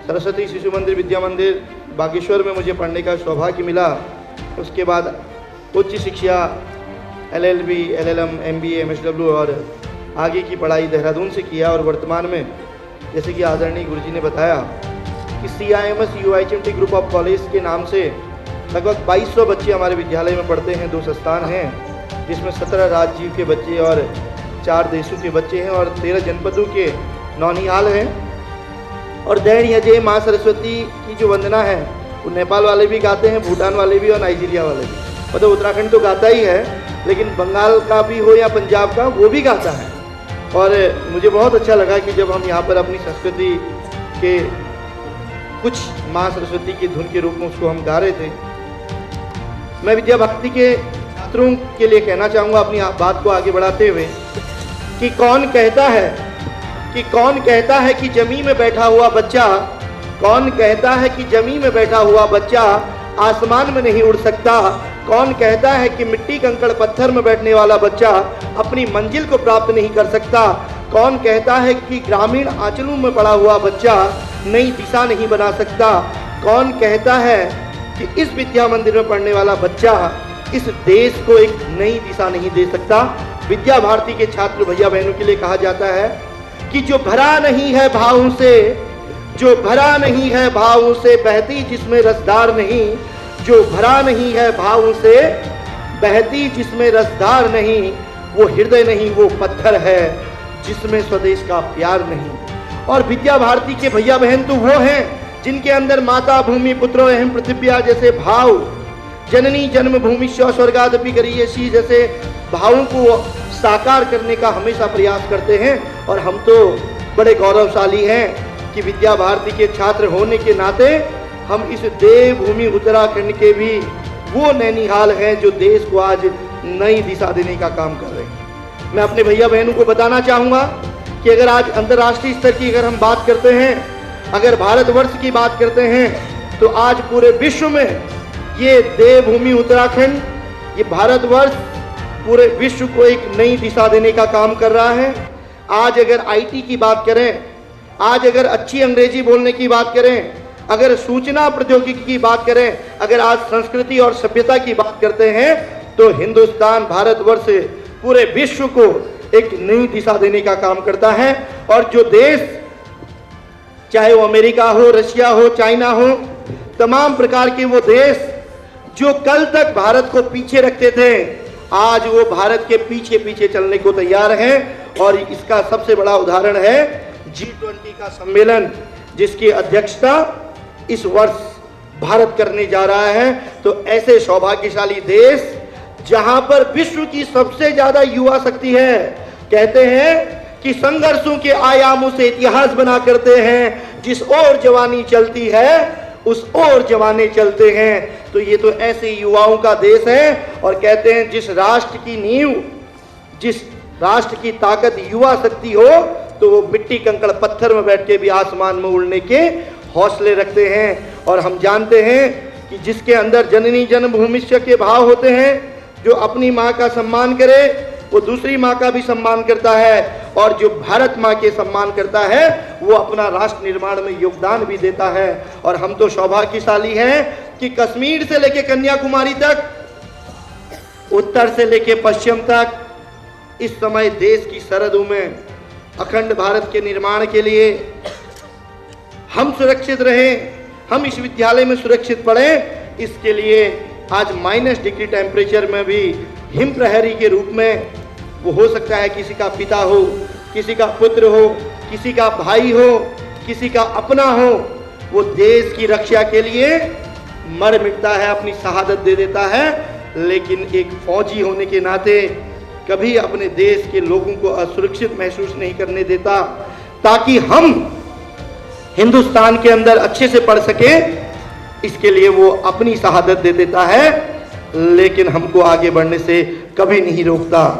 सरस्वती शिशु मंदिर विद्या मंदिर बागेश्वर में मुझे पढ़ने का सौभाग्य मिला। उसके बाद उच्च शिक्षा LLB, LLM, MBA, MSW और आगे की पढ़ाई देहरादून से किया। और वर्तमान में जैसे कि आदरणीय गुरुजी ने बताया कि CIMS UIHMT group of college के नाम से लगभग 2200 बच्चे हमारे विद्यालय में पढ़ते हैं। 2 संस्थान हैं जिसमें 17 राज्यों के बच्चे और 4 देशों के बच्चे हैं और 13 जनपदों के नौनिहाल हैं। और दैन्य जय माँ सरस्वती की जो वंदना है वो नेपाल वाले भी गाते हैं, भूटान वाले भी और नाइजीरिया वाले भी। मतलब उत्तराखंड तो गाता ही है, लेकिन बंगाल का भी हो या पंजाब का, वो भी गाता है। और मुझे बहुत अच्छा लगा कि जब हम यहाँ पर अपनी संस्कृति के कुछ माँ सरस्वती की धुन के रूप में उसको हम गा रहे थे। मैं विद्या भारती के छात्रों के लिए कहना चाहूँगा अपनी बात को आगे बढ़ाते हुए कि कौन कहता है कि जमीन में बैठा हुआ बच्चा, कौन कहता है कि जमीन में बैठा हुआ बच्चा आसमान में नहीं उड़ सकता। कौन कहता है कि मिट्टी कंकड़ पत्थर में बैठने वाला बच्चा अपनी मंजिल को प्राप्त नहीं कर सकता। कौन कहता है कि ग्रामीण आंचलों में पड़ा हुआ बच्चा नई दिशा नहीं बना सकता। कौन कहता है कि इस विद्या मंदिर में पढ़ने वाला बच्चा इस देश को एक नई दिशा नहीं दे सकता। विद्या भारती के छात्र भैया बहनों के लिए कहा जाता है कि जो भरा नहीं है भावों से, जो भरा नहीं है भावों से बहती जिसमें रसदार नहीं, जो भरा नहीं है भावों से बहती जिसमें रसदार नहीं, वो हृदय नहीं वो पत्थर है जिसमें स्वदेश का प्यार नहीं। और विद्या भारती के भैया बहन तो वो हैं जिनके अंदर माता भूमि पुत्रो अहम पृथिव्या जैसे भाव, जननी जन्मभूमि स्वर्गादपि गरीयसी जैसे भावों को साकार करने का हमेशा प्रयास करते हैं। और हम तो बड़े गौरवशाली हैं कि विद्या भारती के छात्र होने के नाते हम इस देवभूमि उत्तराखंड के भी वो नैनीहाल हैं जो देश को आज नई दिशा देने का काम कर रहे हैं। मैं अपने भैया बहनों को बताना चाहूँगा कि अगर आज अंतर्राष्ट्रीय स्तर की अगर हम बात करते हैं, अगर भारतवर्ष की बात करते हैं, तो आज पूरे विश्व में ये देवभूमि उत्तराखंड, ये भारतवर्ष पूरे विश्व को एक नई दिशा देने का काम कर रहा है। आज अगर IT की बात करें, आज अगर अच्छी अंग्रेजी बोलने की बात करें, अगर सूचना प्रौद्योगिकी की बात करें, अगर आज संस्कृति और सभ्यता की बात करते हैं, तो हिंदुस्तान भारतवर्ष पूरे विश्व को एक नई दिशा देने का काम करता है। और जो देश, चाहे वो अमेरिका हो, रशिया हो, चाइना हो, तमाम प्रकार के वो देश जो कल तक भारत को पीछे रखते थे, आज वो भारत के पीछे पीछे चलने को तैयार हैं। और इसका सबसे बड़ा उदाहरण है G20 का सम्मेलन, जिसकी अध्यक्षता इस वर्ष भारत करने जा रहा है। तो ऐसे सौभाग्यशाली देश जहां पर विश्व की सबसे ज्यादा युवा शक्ति है, कहते हैं कि संघर्षों के आयामों से इतिहास बना करते हैं, जिस ओर जवानी चलती है उस ओर जवाने चलते हैं। तो ये तो ऐसे युवाओं का देश है। और कहते हैं जिस राष्ट्र की नींव, जिस राष्ट्र की ताकत युवा शक्ति हो, तो वो मिट्टी कंकड़ पत्थर में बैठ के भी आसमान में उड़ने के हौसले रखते हैं। और हम जानते हैं कि जिसके अंदर जननी जन्मभूमि के भाव होते हैं, जो अपनी माँ का सम्मान करे वो दूसरी माँ का भी सम्मान करता है। और जो भारत माँ के सम्मान करता है वो अपना राष्ट्र निर्माण में योगदान भी देता है। और हम तो सौभाग्यशाली हैं कि कश्मीर से लेके कन्याकुमारी तक, उत्तर से लेके पश्चिम तक, इस समय देश की सरहदों में अखंड भारत के निर्माण के लिए हम सुरक्षित रहें, हम इस विद्यालय में सुरक्षित पढ़ें। इसके लिए आज -डिग्री टेम्परेचर में भी हिम प्रहरी के रूप में, वो हो सकता है किसी का पिता हो, किसी का पुत्र हो, किसी का भाई हो, किसी का अपना हो, वो देश की रक्षा के लिए मर मिटता है, अपनी शहादत दे देता है। लेकिन एक फौजी होने के नाते कभी अपने देश के लोगों को असुरक्षित महसूस नहीं करने देता, ताकि हम हिंदुस्तान के अंदर अच्छे से पढ़ सके। इसके लिए वो अपनी शहादत दे देता है, लेकिन हमको आगे बढ़ने से कभी नहीं रोकता।